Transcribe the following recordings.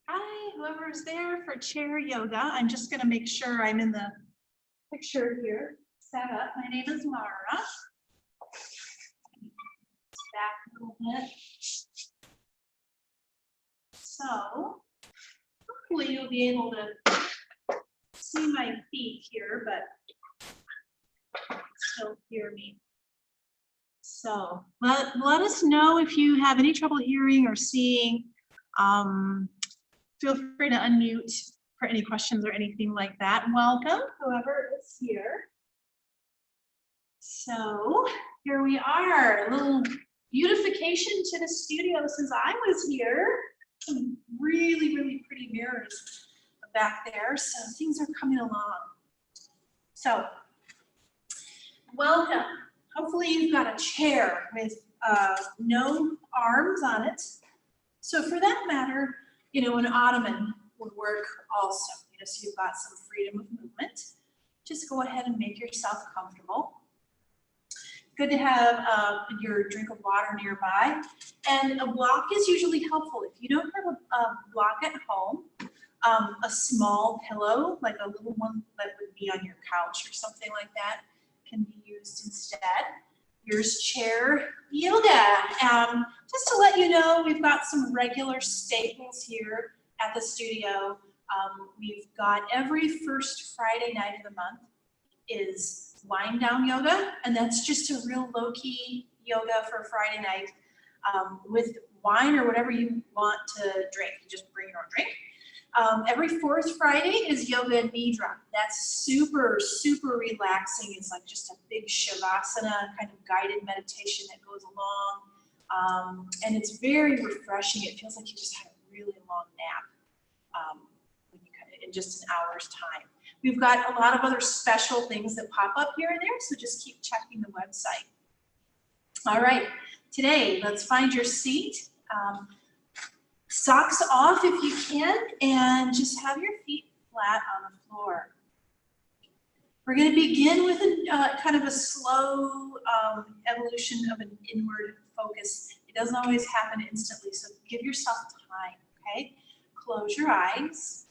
Hi, whoever's there for chair yoga. I'm just going to make sure I'm in the picture here. Set up. My name is Lara. Back a little bit. So, hopefully you'll be able to see my feet here, but still hear me. So, let us know if you have any trouble hearing or seeing. Feel free to unmute for any questions or anything like that. Welcome, whoever is here. So here we are, a little beautification to the studio since I was here. Some really, really pretty mirrors back there, so things are coming along. So, welcome. Hopefully you've got a chair with no arms on it. So for that matter, you know, an ottoman would work also, you know, so you've got some freedom of movement. Just go ahead and make yourself comfortable. Good to have your drink of water nearby. And a block is usually helpful. If you don't have a block at home, a small pillow, like a little one that would be on your couch or something like that, can be used instead. Here's chair yoga. Just to let you know, we've got some regular staples here at the studio. We've got every first Friday night of the month is wind down yoga, and that's just a real low-key yoga for Friday night with wine or whatever you want to drink. You just bring your own drink. Every fourth Friday is yoga nidra. That's super, super relaxing. It's like just a big shavasana kind of guided meditation that goes along. And it's very refreshing. It feels like you just had a really long nap in just an hour's time. We've got a lot of other special things that pop up here and there, so just keep checking the website. All right, today, let's find your seat. Socks off if you can, and just have your feet flat on the floor. We're going to begin with a kind of a slow evolution of an inward focus. It doesn't always happen instantly, so give yourself time, okay? Close your eyes.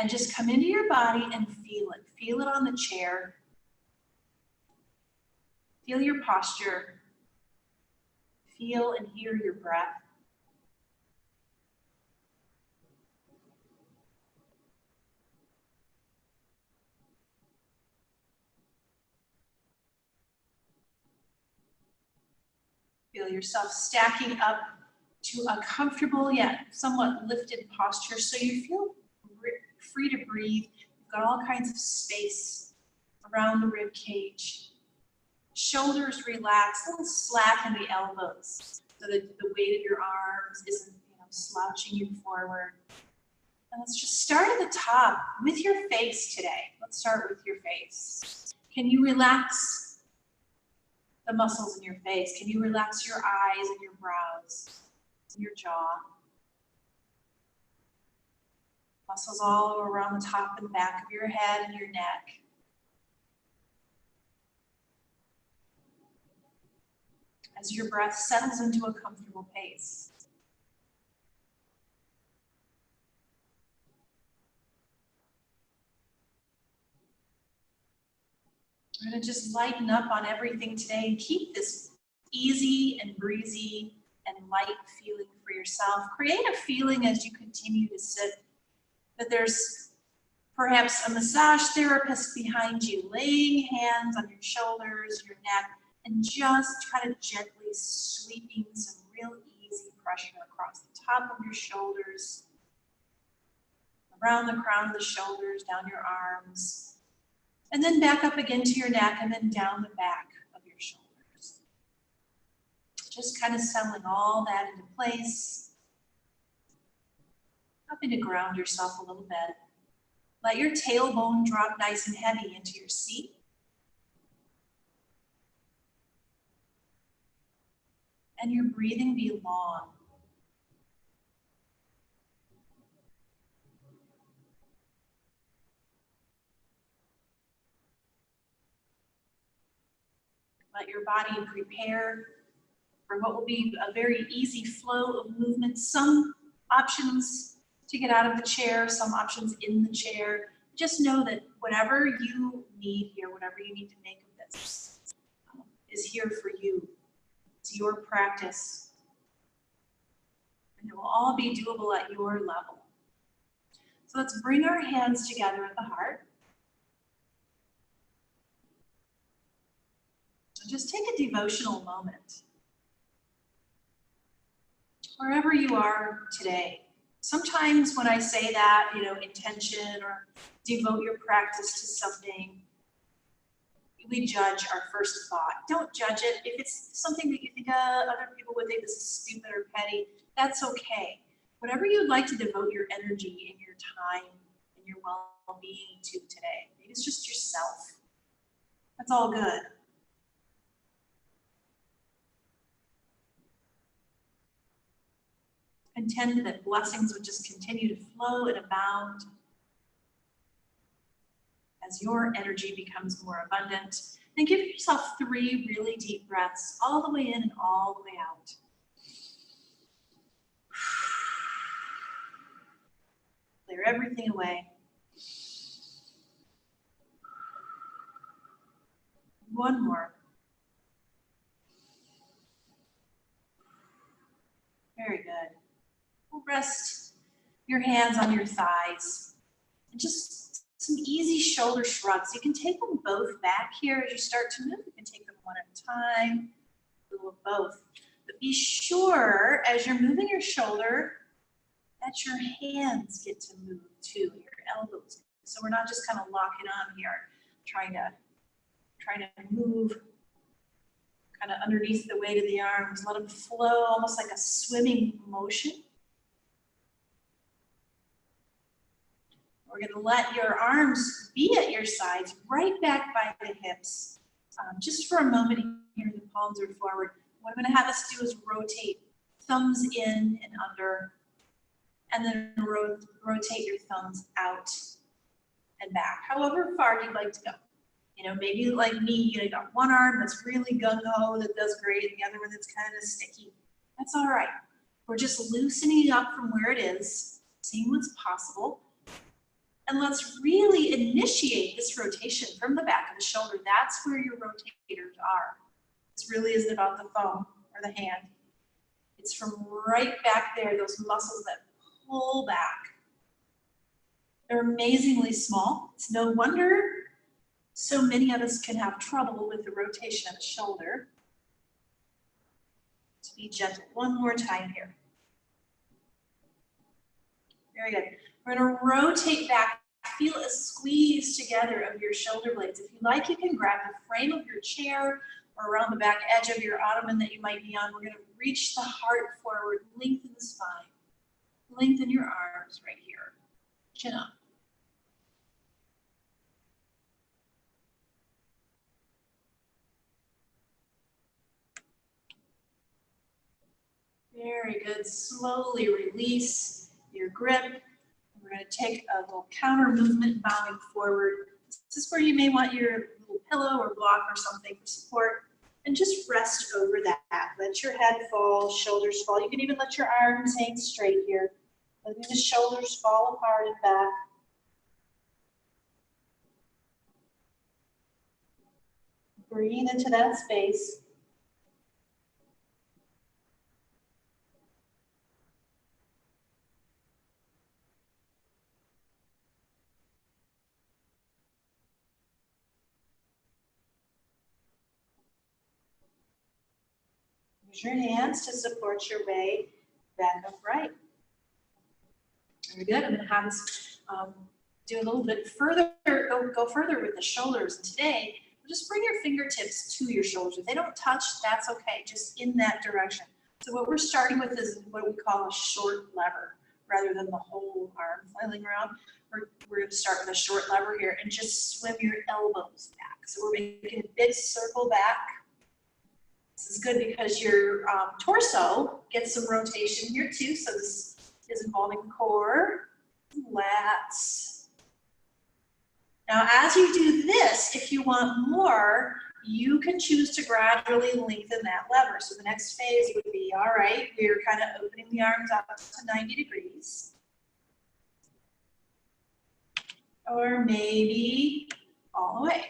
And just come into your body and feel it. Feel it on the chair. Feel your posture. Feel and hear your breath. Feel yourself stacking up to a comfortable yet somewhat lifted posture so you feel free to breathe. You've got all kinds of space around the rib cage. Shoulders relax, a little slack in the elbows so that the weight of your arms isn't, you know, slouching you forward. And let's just start at the top with your face today. Let's start with your face. Can you relax the muscles in your face? Can you relax your eyes and your brows and your jaw? Muscles all around the top and back of your head and your neck. As your breath settles into a comfortable pace. We're going to just lighten up on everything today and keep this easy and breezy and light feeling for yourself. Create a feeling as you continue to sit that there's perhaps a massage therapist behind you, laying hands on your shoulders, your neck, and just kind of gently sweeping some real easy pressure across the top of your shoulders, around the crown of the shoulders, down your arms, and then back up again to your neck and then down the back of your shoulders. Just kind of settling all that into place. Helping to ground yourself a little bit. Let your tailbone drop nice and heavy into your seat. And your breathing be long. Let your body prepare for what will be a very easy flow of movement. Some options to get out of the chair, some options in the chair. Just know that whatever you need here, whatever you need to make of this, is here for you. It's your practice. And it will all be doable at your level. So let's bring our hands together at the heart. So just take a devotional moment. Wherever you are today. Sometimes when I say that, intention or devote your practice to something, we judge our first thought. Don't judge it. If it's something that you think other people would think this is stupid or petty, that's okay. Whatever you'd like to devote your energy and your time and your well-being to today, maybe it's just yourself. That's all good. Intend that blessings would just continue to flow and abound as your energy becomes more abundant. And give yourself 3 really deep breaths, all the way in and all the way out. Clear everything away. One more. Very good. We'll rest your hands on your thighs and just some easy shoulder shrugs. You can take them both back here as you start to move. You can take them one at a time, a little of both. But be sure as you're moving your shoulder that your hands get to move too, your elbows. So we're not just kind of locking on here, trying to move kind of underneath the weight of the arms. Let them flow almost like a swimming motion. We're going to let your arms be at your sides, right back by the hips. Just for a moment here, the palms are forward. What I'm going to have us do is rotate thumbs in and under, and then rotate your thumbs out and back, however far you'd like to go. Maybe like me, you got one arm that's really gung-ho, that does great, and the other one that's kind of sticky. That's all right. We're just loosening up from where it is, seeing what's possible. And let's really initiate this rotation from the back of the shoulder. That's where your rotators are. This really isn't about the thumb or the hand. It's from right back there, those muscles that pull back. They're amazingly small. It's no wonder so many of us can have trouble with the rotation of the shoulder. To be gentle. One more time here. Very good. We're going to rotate back. Feel a squeeze together of your shoulder blades. If you like, you can grab the frame of your chair or around the back edge of your ottoman that you might be on. We're going to reach the heart forward, lengthen the spine. Lengthen your arms right here. Chin up. Very good. Slowly release your grip. We're going to take a little counter movement, bowing forward. This is where you may want your little pillow or block or something for support. And just rest over that. Let your head fall, shoulders fall. You can even let your arms hang straight here. Letting the shoulders fall apart and back. Breathe into that space. Use your hands to support your way back upright. Very good. I'm going to have us do a little bit further, go further with the shoulders. And today, just bring your fingertips to your shoulders. If they don't touch, that's okay, just in that direction. So what we're starting with is what we call a short lever, rather than the whole arm flailing around. We're going to start with a short lever here and just swim your elbows back. So we're making a big circle back. This is good because your torso gets some rotation here too. So this is involving core, lats. Now, as you do this, if you want more, you can choose to gradually lengthen that lever. So the next phase would be, all right, we're kind of opening the arms up to 90 degrees. Or maybe all the way.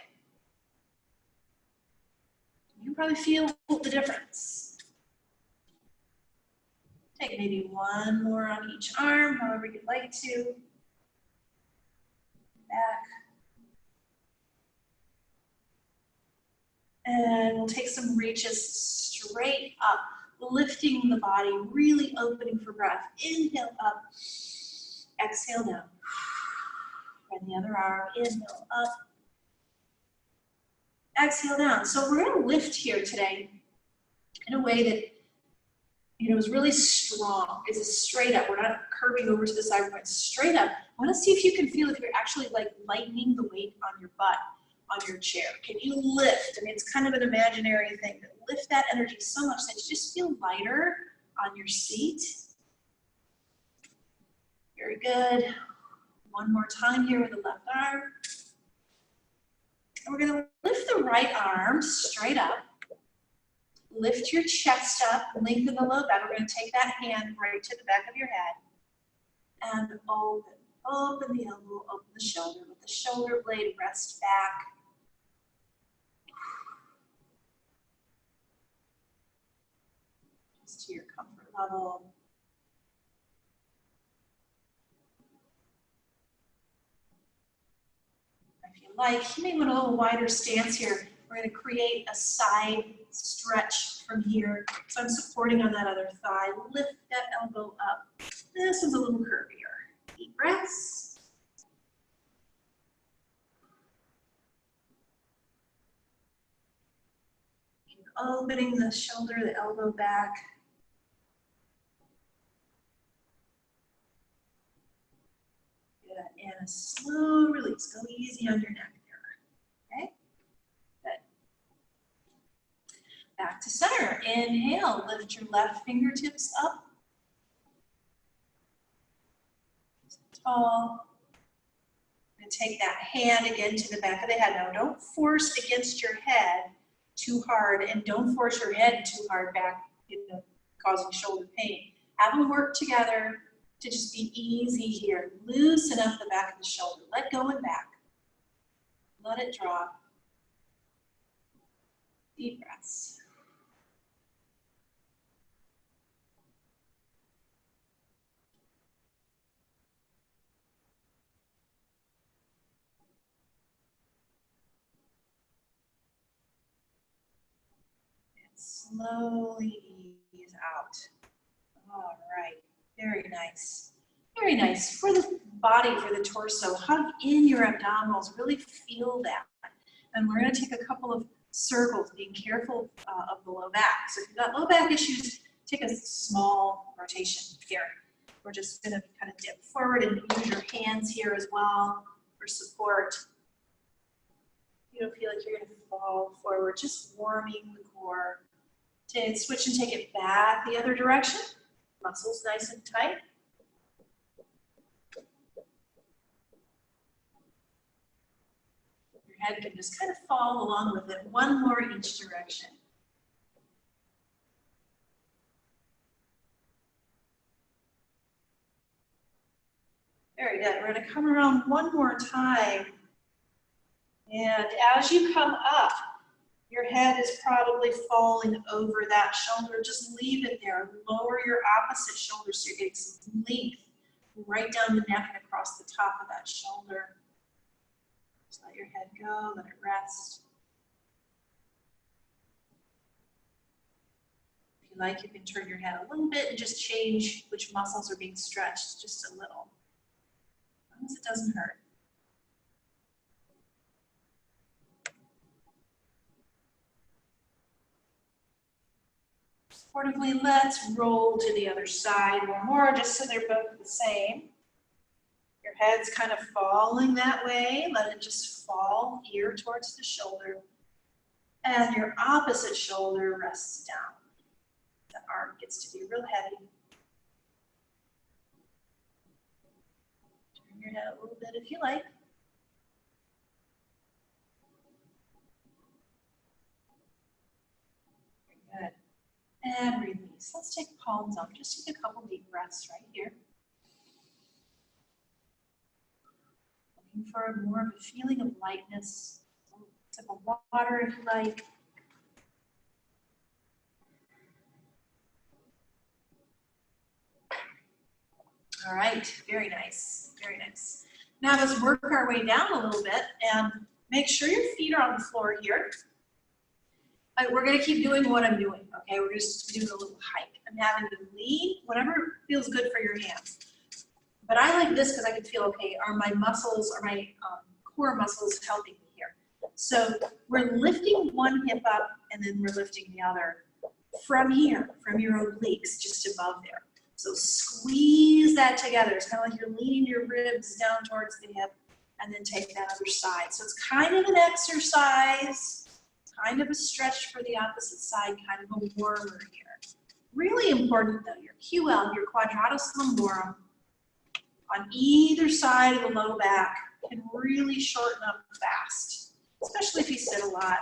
You can probably feel the difference. Take maybe one more on each arm, however you'd like to. Back. And we'll take some reaches straight up, lifting the body, really opening for breath. Inhale up, exhale down. And the other arm, inhale up, exhale down. So we're going to lift here today in a way that, you know, is really strong. It's a straight up. We're not curving over to the side. We're going straight up. I want to see if you can feel if you're actually like lightening the weight on your butt, on your chair. Can you lift? I mean, it's kind of an imaginary thing, but lift that energy so much that you just feel lighter on your seat. Very good. One more time here with the left arm. And we're going to lift the right arm straight up. Lift your chest up, lengthen the low back. We're going to take that hand right to the back of your head. And open the elbow, open the shoulder. Let the shoulder blade rest back. Just to your comfort level. If you like, you may want a little wider stance here. We're going to create a side stretch from here. So I'm supporting on that other thigh. Lift that elbow up. This one's a little curvier. Deep breaths. Keep opening the shoulder, the elbow back. Good. And a slow release. Go easy on your neck there. Okay? Back to center. Inhale, lift your left fingertips up. Tall. And take that hand again to the back of the head. Now don't force against your head too hard, and don't force your head too hard back, you know, causing shoulder pain. Have them work together to just be easy here. Loosen up the back of the shoulder. Let go and back. Let it drop. Deep breaths. Slowly ease out. All right, very nice. Very nice. For the body, for the torso, hug in your abdominals, really feel that. And we're going to take a couple of circles, being careful of the low back. So if you've got low back issues, take a small rotation here. We're just going to kind of dip forward and use your hands here as well for support. You don't feel like you're going to fall forward, just warming the core. Switch and take it back the other direction. Muscles nice and tight. Your head can just kind of fall along with it. One more each direction. Very good. We're going to come around one more time. And as you come up, your head is probably falling over that shoulder. Just leave it there. Lower your opposite shoulder so you're getting some length right down the neck and across the top of that shoulder. Just let your head go, let it rest. If you like, you can turn your head a little bit and just change which muscles are being stretched just a little. As long as it doesn't hurt. Supportively, let's roll to the other side. One more, just so they're both the same. Your head's kind of falling that way. Let it just fall ear towards the shoulder. And your opposite shoulder rests down. The arm gets to be real heavy. Turn your head a little bit if you like. Good. And release. Let's take palms up. Just take a couple deep breaths right here. Looking for more of a feeling of lightness. Sip of water if you like. All right, very nice, very nice. Now let's work our way down a little bit and make sure your feet are on the floor here. We're gonna keep doing what I'm doing, okay? We're just doing a little hike. I'm having you lean, whatever feels good for your hands. But I like this because I can feel, okay, are my muscles, are my core muscles helping me here? So we're lifting one hip up and then we're lifting the other from here, from your obliques, just above there. So squeeze that together. It's kind of like you're leaning your ribs down towards the hip and then take that other side. So it's kind of an exercise, kind of a stretch for the opposite side, kind of a warmer here. Really important though, your QL, your quadratus lumborum, on either side of the low back can really shorten up fast, especially if you sit a lot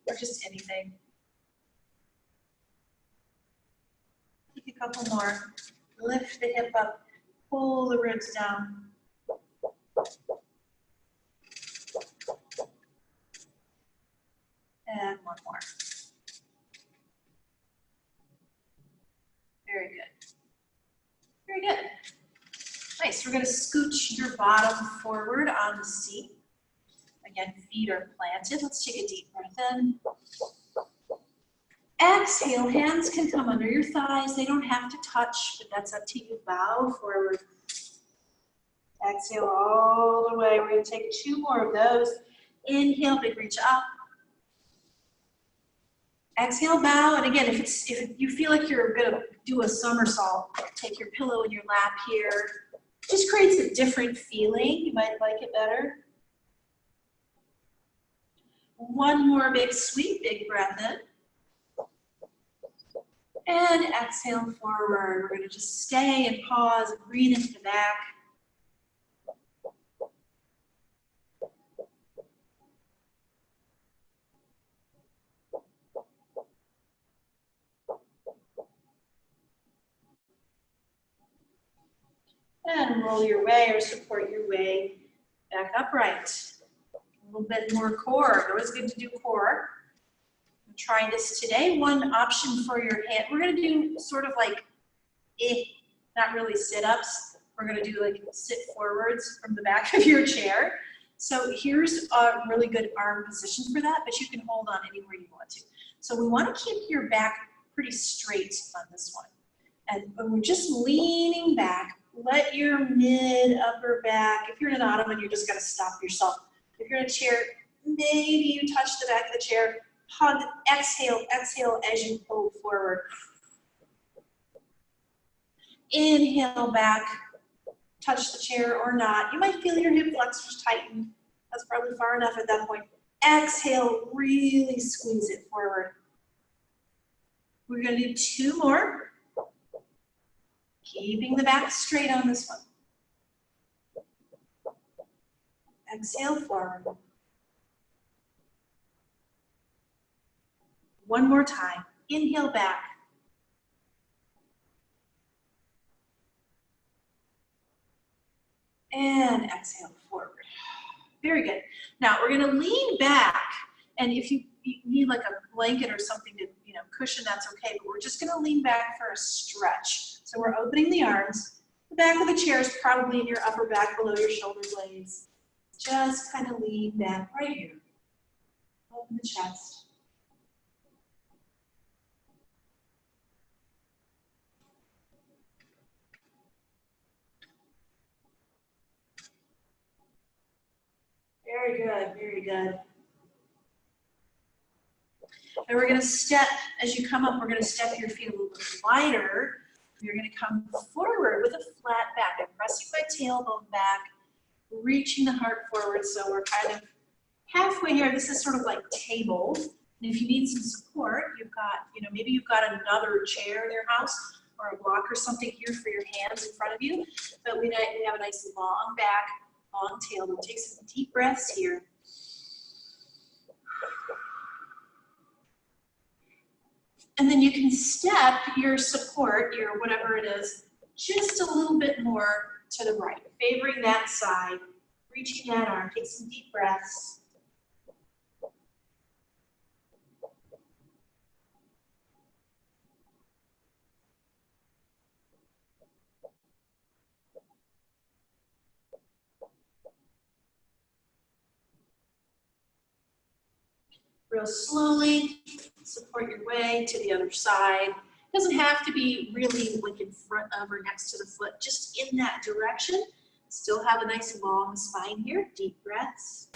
or just anything. Take a couple more. Lift the hip up, pull the ribs down. And one more. Very good. Very good. Nice. We're going to scooch your bottom forward on the seat. Again, feet are planted. Let's take a deep breath in. Exhale, hands can come under your thighs. They don't have to touch, but that's up to you. Bow forward. Exhale all the way. We're going to take 2 more of those. Inhale, big reach up. Exhale, bow. And again, if you feel like you're going to do a somersault, take your pillow in your lap here. Just creates a different feeling. You might like it better. One more big sweep, big breath in. And exhale forward. We're going to just stay and pause and breathe into the back. And roll your way or support your way back upright. A little bit more core. Always good to do core. I'm trying this today. One option for your hand. We're going to do sort of like, not really sit-ups. We're going to do like sit forwards from the back of your chair. So here's a really good arm position for that, but you can hold on anywhere you want to. So we want to keep your back pretty straight on this one. And when we're just leaning back, let your mid-upper back, if you're in an ottoman, you're just going to stop yourself. If you're in a chair, maybe you touch the back of the chair, hug, exhale, exhale as you pull forward. Inhale back, touch the chair or not. You might feel your hip flexors tighten. That's probably far enough at that point. Exhale, really squeeze it forward. We're going to do 2 more. Keeping the back straight on this one. Exhale forward. One more time. Inhale back. And exhale forward. Very good. Now we're going to lean back, and if you need like a blanket or something to cushion, that's okay, but we're just going to lean back for a stretch. So we're opening the arms. The back of the chair is probably in your upper back below your shoulder blades. Just kind of lean back right here. Open the chest. Very good, very good. And we're going to step, as you come up, we're going to step your feet a little bit wider. You're going to come forward with a flat back. I'm pressing my tailbone back, reaching the heart forward. So we're kind of halfway here. This is sort of like tabled. And if you need some support, you've got, maybe you've got another chair in your house or a block or something here for your hands in front of you. But we have a nice long back, long tailbone. Take some deep breaths here. And then you can step your support, your whatever it is, just a little bit more to the right, favoring that side, reaching that arm. Take some deep breaths. Real slowly, support your way to the other side. Doesn't have to be really like in front of or next to the foot, just in that direction. Still have a nice long spine here, deep breaths.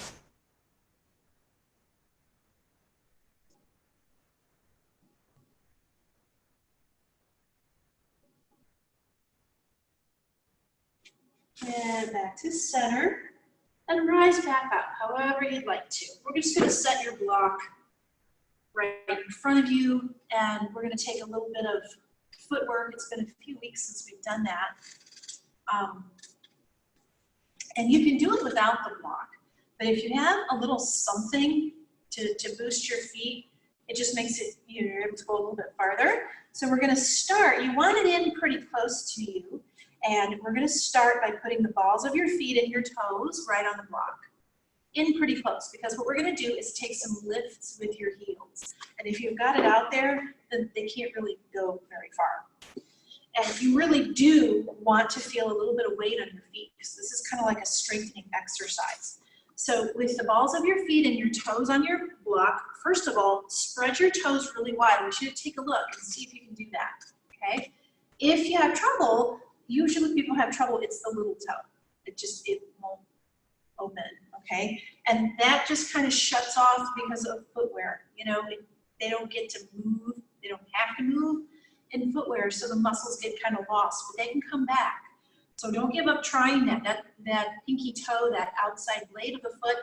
And back to center. And rise back up, however you'd like to. We're just gonna set your block right in front of you, and we're gonna take a little bit of footwork. It's been a few weeks since we've done that. And you can do it without the block, but if you have a little something to boost your feet, it just makes it, you're able to go a little bit farther. So we're gonna start, you want it in pretty close to you, and we're gonna start by putting the balls of your feet and your toes right on the block. In pretty close, because what we're gonna do is take some lifts with your heels. And if you've got it out there, then they can't really go very far. And you really do want to feel a little bit of weight on your feet, because this is kind of like a strengthening exercise. So with the balls of your feet and your toes on your block, first of all, spread your toes really wide. I want you to take a look and see if you can do that, okay? If you have trouble, usually when people have trouble, it's the little toe. It won't open, okay? And that just kind of shuts off because of footwear. You know, they don't get to move, they don't have to move in footwear, so the muscles get kind of lost, but they can come back. So don't give up trying that. That pinky toe, that outside blade of the foot,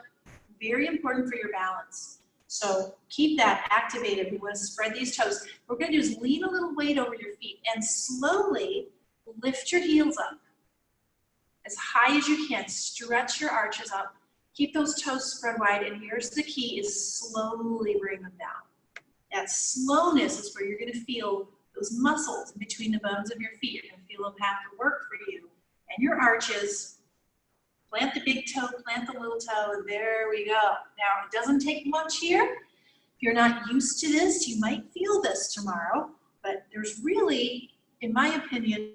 very important for your balance. So keep that activated. We want to spread these toes. What we're going to do is lean a little weight over your feet and slowly lift your heels up as high as you can. Stretch your arches up. Keep those toes spread wide, and here's the key, is slowly bring them down. That slowness is where you're going to feel those muscles in between the bones of your feet. You're going to feel them have to work for you. And your arches, plant the big toe, plant the little toe, and there we go. Now, it doesn't take much here. If you're not used to this, you might feel this tomorrow, but there's really, in my opinion,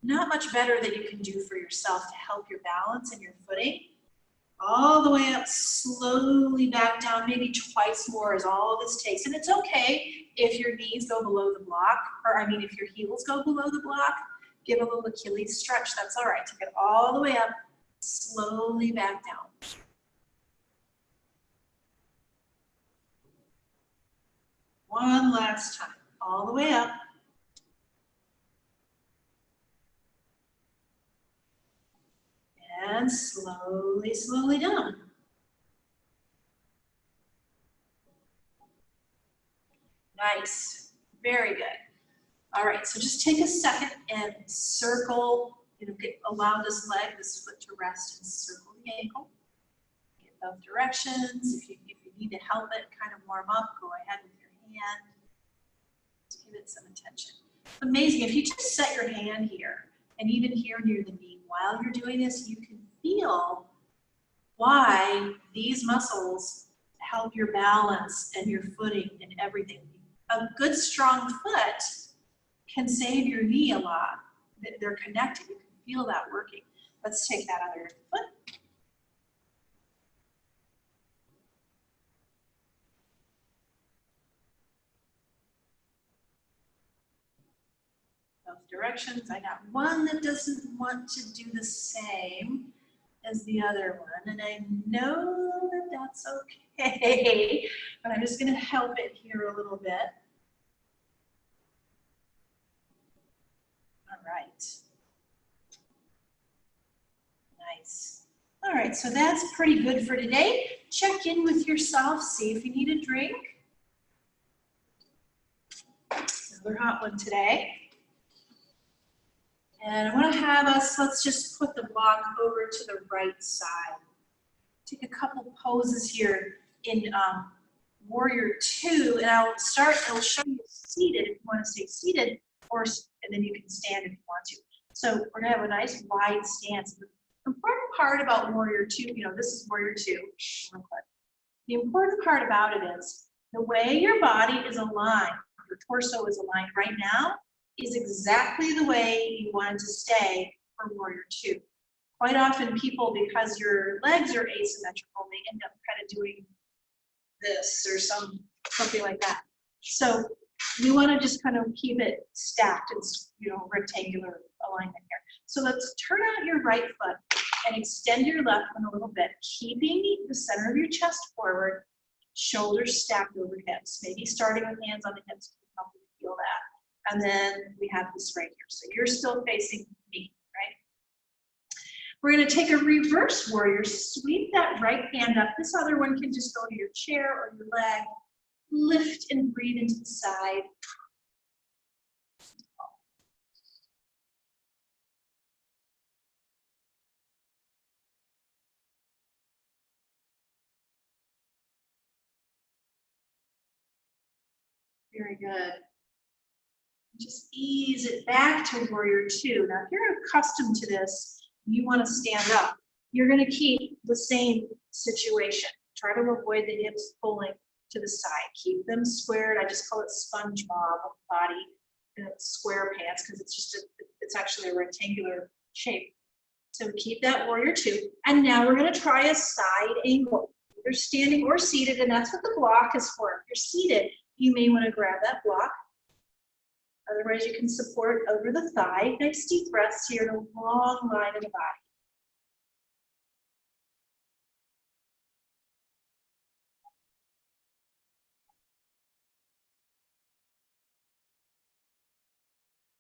not much better that you can do for yourself to help your balance and your footing. All the way up, slowly back down, maybe twice more is all this takes. And it's okay if your knees go below the block, or I mean, if your heels go below the block, give a little Achilles stretch, that's all right. Take it all the way up, slowly back down. One last time, all the way up. And slowly, slowly down. Nice, very good. All right, so just take a second and circle, allow this leg, this foot to rest, and circle the ankle. Get both directions. If you need to help it kind of warm up, go ahead with your hand. Just give it some attention. Amazing, if you just set your hand here, and even here near the knee, while you're doing this, you can feel why these muscles help your balance and your footing and everything. A good strong foot can save your knee a lot. They're connected, you can feel that working. Let's take that other foot. Both directions. I got one that doesn't want to do the same as the other one, and I know that that's okay, but I'm just going to help it here a little bit. All right. Nice. All right, so that's pretty good for today. Check in with yourself, see if you need a drink. Another hot one today. And I want to have us, let's just put the block over to the right side. Take a couple poses here in warrior two, and I'll start, it'll show you seated if you want to stay seated, and then you can stand if you want to. So we're gonna have a nice wide stance. The important part about warrior two, this is warrior two. The important part about it is the way your body is aligned, your torso is aligned right now, is exactly the way you want it to stay for warrior two. Quite often people, because your legs are asymmetrical, they end up kind of doing this or something like that. So we want to just kind of keep it stacked and rectangular alignment here. So let's turn out your right foot and extend your left one a little bit, keeping the center of your chest forward, shoulders stacked over hips. Maybe starting with hands on the hips to help you feel that. And then we have this right here. So you're still facing me, right? We're going to take a reverse warrior, sweep that right hand up. This other one can just go to your chair or your leg. Lift and breathe into the side. Very good. Just ease it back to warrior two. Now, if you're accustomed to this, you want to stand up. You're going to keep the same situation. Try to avoid the hips pulling to the side. Keep them squared. I just call it SpongeBob body, square pants, because it's actually a rectangular shape. So keep that warrior two. And now we're going to try a side angle. You're standing or seated, and that's what the block is for. If you're seated, you may want to grab that block. Otherwise, you can support over the thigh. Nice deep breaths here in a long line of the body.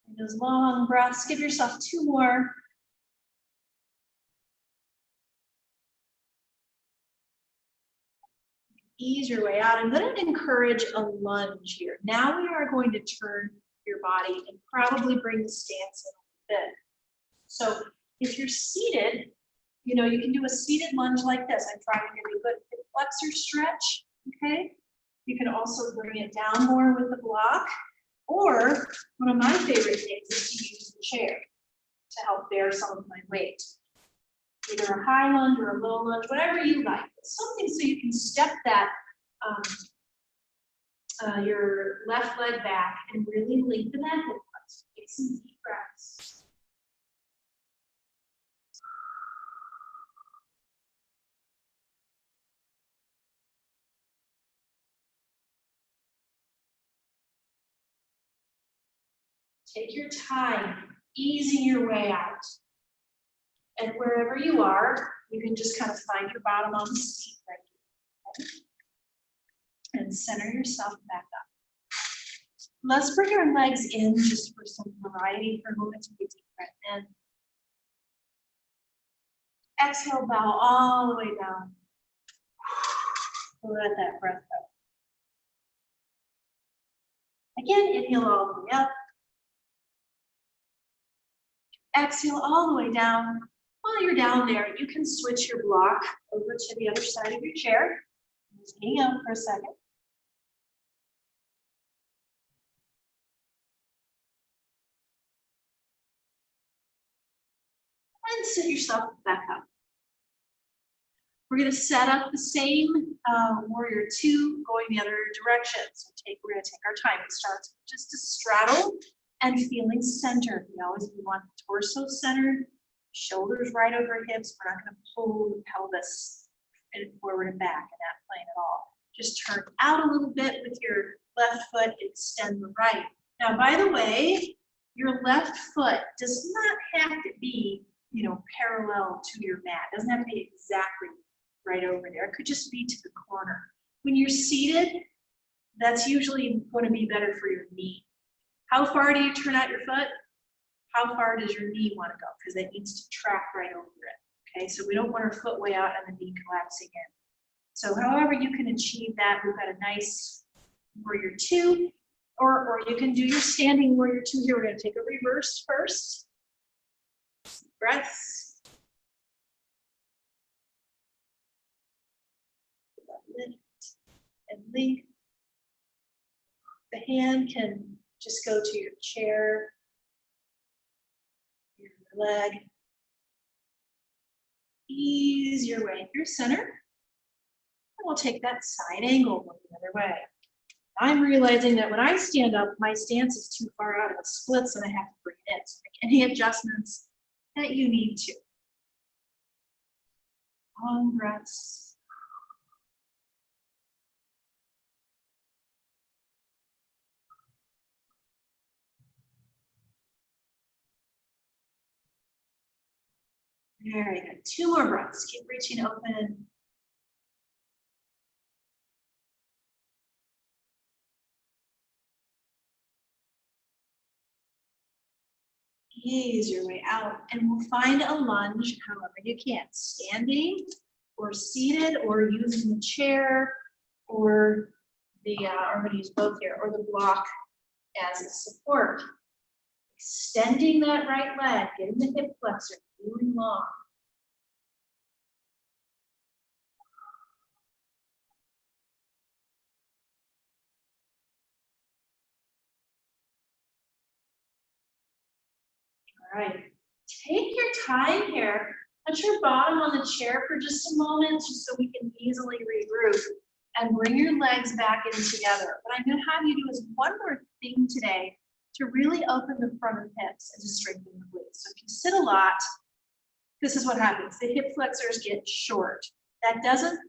And those long breaths, give yourself two more. Ease your way out. I'm going to encourage a lunge here. Now we are going to turn your body and probably bring the stance in a bit. So if you're seated, you can do a seated lunge like this. I'm trying to give you a good hip flexor stretch, okay? You can also bring it down more with the block, or one of my favorite things is to use the chair to help bear some of my weight. Either a high lunge or a low lunge, whatever you like. Something so you can step that your left leg back and really lengthen that hip flexor. Take some deep breaths. Take your time, easing your way out. And wherever you are, you can just kind of find your bottom on the seat right here. Okay? And center yourself back up. Let's bring our legs in just for some variety for a moment. To be deep breath in. Exhale, bow all the way down. Let that breath go. Again, inhale all the way up. Exhale all the way down. While you're down there, you can switch your block over to the other side of your chair. Just hang out for a second. And sit yourself back up. We're going to set up the same warrior two going the other direction. So we're going to take our time. It starts with just a straddle and feeling centered. We want the torso centered, shoulders right over hips. We're not going to pull the pelvis forward and back in that plane at all. Just turn out a little bit with your left foot, extend the right. Now, by the way, your left foot does not have to be, parallel to your mat. It doesn't have to be exactly right over there. It could just be to the corner. When you're seated, that's usually going to be better for your knee. How far do you turn out your foot? How far does your knee want to go? Because it needs to track right over it. Okay, so we don't want our foot way out and the knee collapsing in. So however you can achieve that, we've got a nice warrior two, or you can do your standing warrior two here. We're going to take a reverse first. Breaths. and length. The hand can just go to your chair, your leg. Ease your way through center. And we'll take that side angle going the other way. I'm realizing that when I stand up, my stance is too far out, it splits and I have to bring it in. So make any adjustments that you need to. Long breaths. Very good. 2 more breaths. Keep reaching open. Ease your way out, and we'll find a lunge however you can. Standing or seated or using the chair or the, I'm going to use both here, or the block as a support. Extending that right leg, getting the hip flexor, feeling long. All right, take your time here. Put your bottom on the chair for just a moment, just so we can easily regroup and bring your legs back in together. What I'm going to have you do is one more thing today to really open the front of the hips and to strengthen the glutes. So if you sit a lot, this is what happens. The hip flexors get short. That doesn't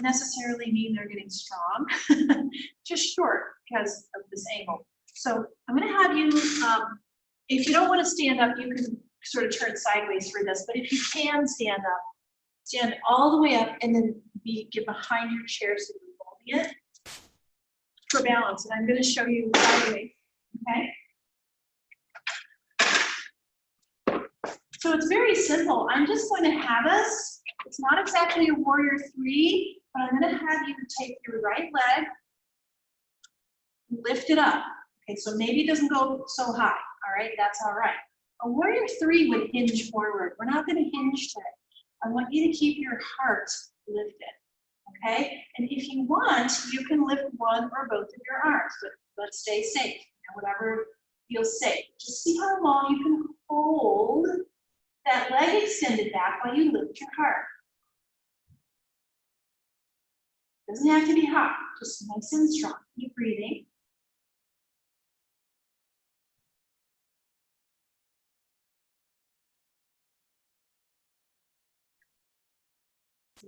necessarily mean they're getting strong, just short because of this angle. So I'm going to have you, if you don't want to stand up, you can sort of turn sideways for this, but if you can stand up, stand all the way up and then get behind your chair so you're holding it for balance. And I'm going to show you sideways, okay? So it's very simple. I'm just going to have us, it's not exactly a warrior 3, but I'm going to have you take your right leg, lift it up. Okay, so maybe it doesn't go so high, all right? That's all right. A warrior 3 would hinge forward. We're not going to hinge today. I want you to keep your heart lifted, okay? And if you want, you can lift one or both of your arms, but let's stay safe, whatever feels safe. Just see how long you can hold that leg extended back while you lift your heart. Doesn't have to be hot, just nice and strong. Keep breathing.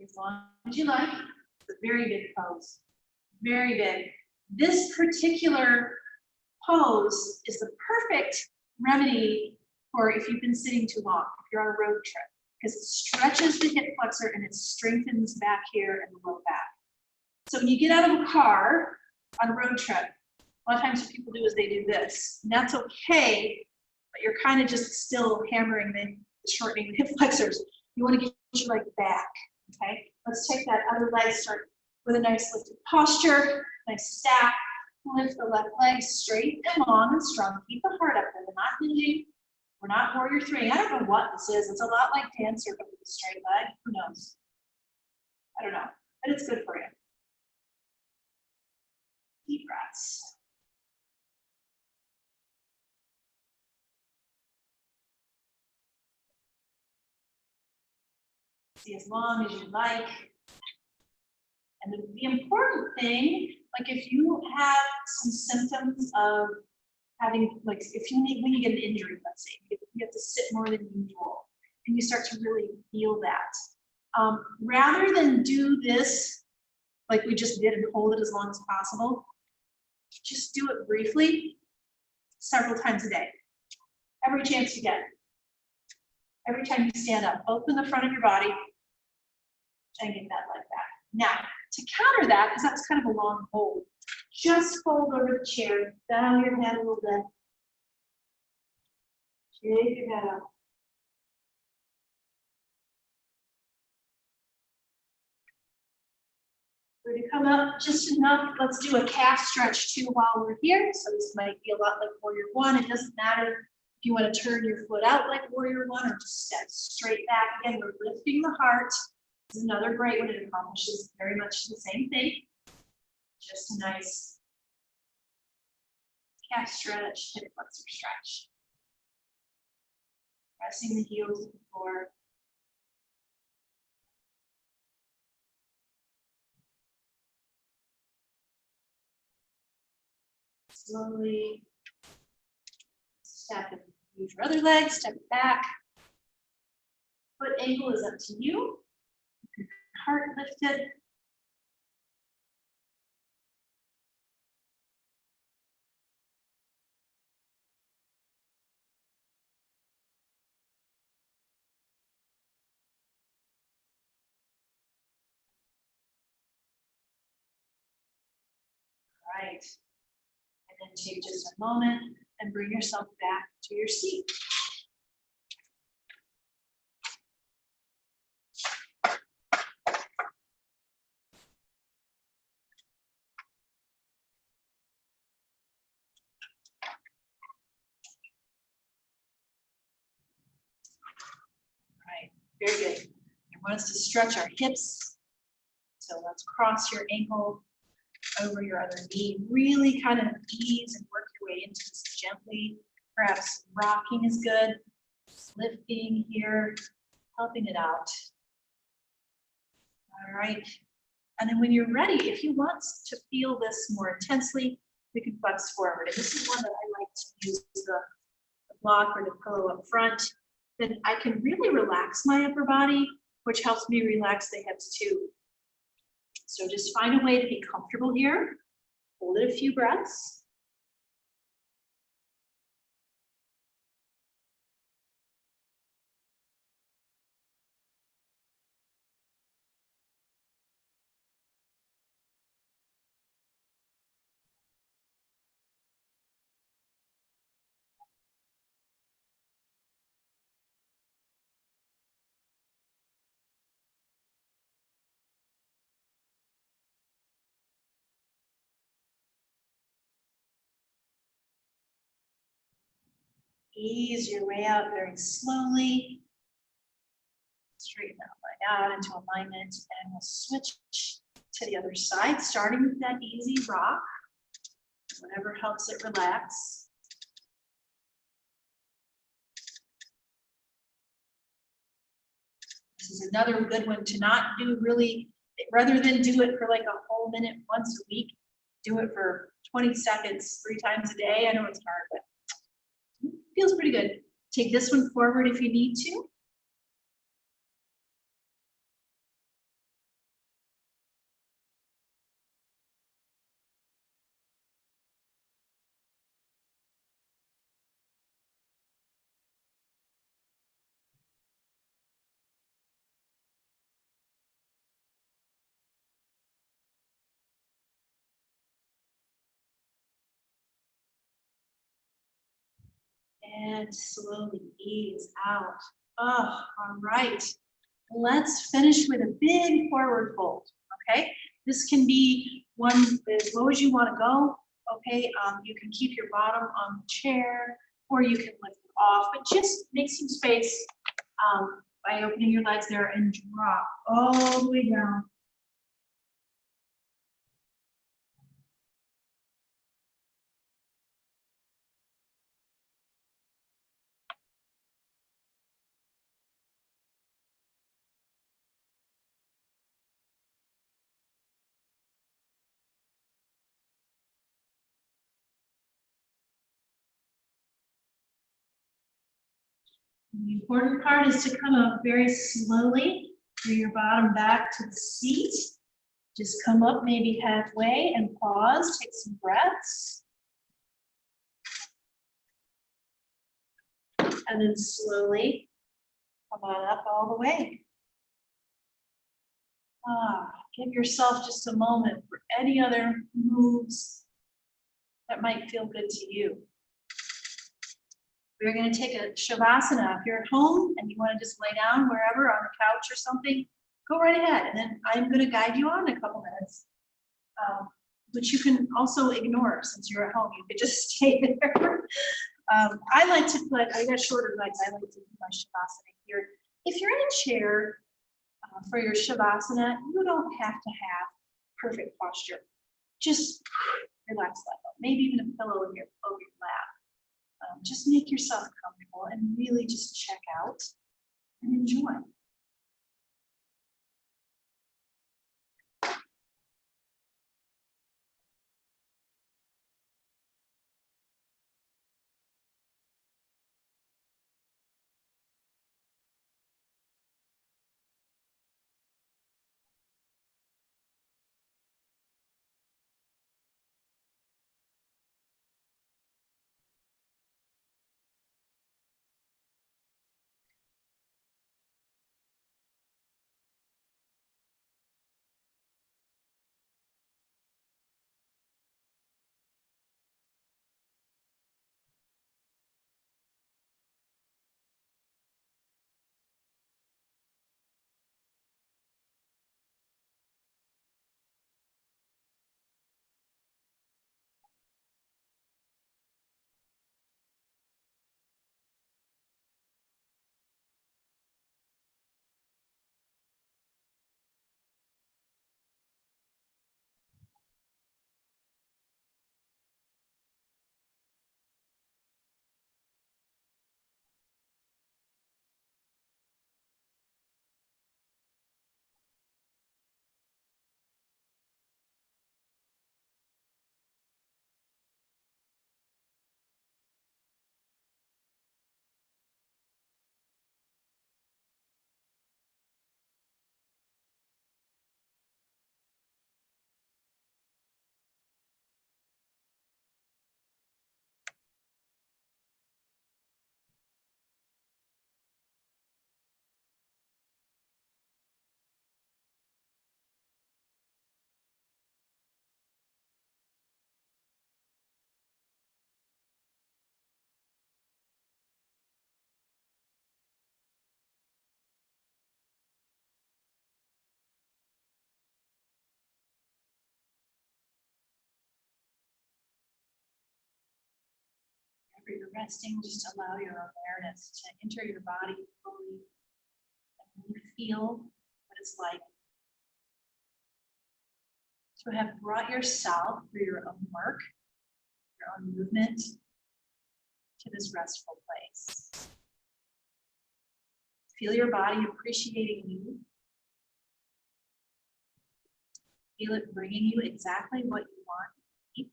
As long as you like. It's a very big pose. Very big. This particular pose is the perfect remedy for if you've been sitting too long, if you're on a road trip, because it stretches the hip flexor and it strengthens back here and the low back. So when you get out of a car on a road trip, a lot of times what people do is they do this. And that's okay, but you're kind of just still hammering the shortening the hip flexors. You want to get your leg back. Okay, let's take that other leg, start with a nice lifted posture, nice stack, lift the left leg straight and long and strong. Keep the heart up there. We're not hinging. We're not warrior 3. I don't know what this is. It's a lot like dancer, but with a straight leg. Who knows? I don't know, but it's good for you. Deep breaths. See as long as you like. And the important thing, like if you have some symptoms of having, like if you need, when you get an injury, let's say, you have to sit more than usual, and you start to really feel that. Rather than do this, like we just did and hold it as long as possible, just do it briefly, several times a day. Every chance you get. Every time you stand up, open the front of your body and get that leg back. Now, to counter that, because that's kind of a long hold, just fold over the chair, bow your head a little bit, shake your head up. We're going to come up just enough. Let's do a calf stretch too while we're here. So this might be a lot like warrior 1. It doesn't matter if you want to turn your foot out like warrior 1 or just step straight back. Again, we're lifting the heart. This is another great one. It accomplishes very much the same thing. Just a nice calf stretch, hip flexor stretch. Pressing the heels to the floor. Slowly step and use your other leg, step it back. Foot angle is up to you. Heart lifted. Right. And then take just a moment and bring yourself back to your seat. Right, very good. You want us to stretch our hips. So let's cross your ankle over your other knee. Really kind of ease and work your way into this gently. Perhaps rocking is good. Lifting here, helping it out. All right. And then when you're ready, if you want to feel this more intensely, we can flex forward. And this is one that I like to use the block or the pillow up front. Then I can really relax my upper body, which helps me relax the hips too. So just find a way to be comfortable here. Hold it a few breaths. Ease your way out very slowly. Straighten that leg out into alignment, and we'll switch to the other side, starting with that easy rock, whatever helps it relax. This is another good one to not do really, rather than do it for like a whole minute once a week, do it for 20 seconds, 3 times a day. I know it's hard, but feels pretty good. Take this one forward if you need to. And slowly ease out. Oh, all right. Let's finish with a big forward fold, okay? This can be one as low as you want to go, okay? You can keep your bottom on the chair, or you can lift it off, but just make some space by opening your legs there and drop all the way down. The important part is to come up very slowly, bring your bottom back to the seat. Just come up maybe halfway and pause, take some breaths. And then slowly come on up all the way. Give yourself just a moment for any other moves that might feel good to you. We're going to take a Shavasana. If you're at home and you want to just lay down wherever on the couch or something, go right ahead. And then I'm going to guide you on in a couple minutes. Which you can also ignore since you're at home. You could just stay there. I like to put, I got shorter legs. I like to do my Shavasana here. If you're in a chair for your Shavasana, you don't have to have perfect posture. just relax that up. Maybe even a pillow over your lap. Just make yourself comfortable and really just check out and enjoy. Whenever you're resting, just allow your awareness to enter your body fully and really feel what it's like to have brought yourself through your own work, your own movement, to this restful place. Feel your body appreciating you. Feel it bringing you exactly what you want to keep.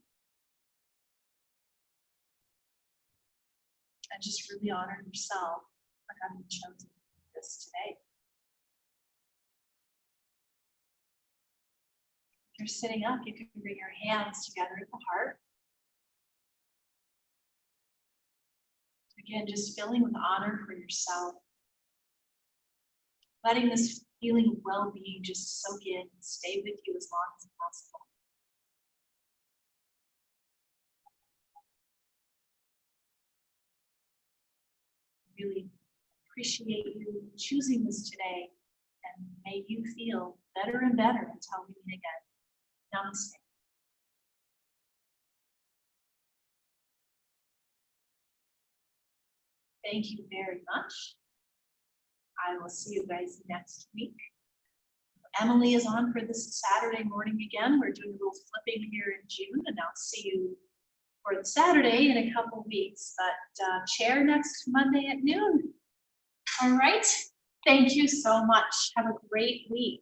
And just really honor yourself for having chosen this today. If you're sitting up, you can bring your hands together at the heart. Again, just filling with honor for yourself. Letting this feeling of well-being just soak in and stay with you as long as possible. Really appreciate you choosing this today, and may you feel better and better until we meet again. Namaste. Thank you very much. I will see you guys next week. Emily is on for this Saturday morning again. We're doing a little flipping here in June, and I'll see you for the Saturday in a couple weeks, but chair next Monday at noon. All right. Thank you so much. Have a great week.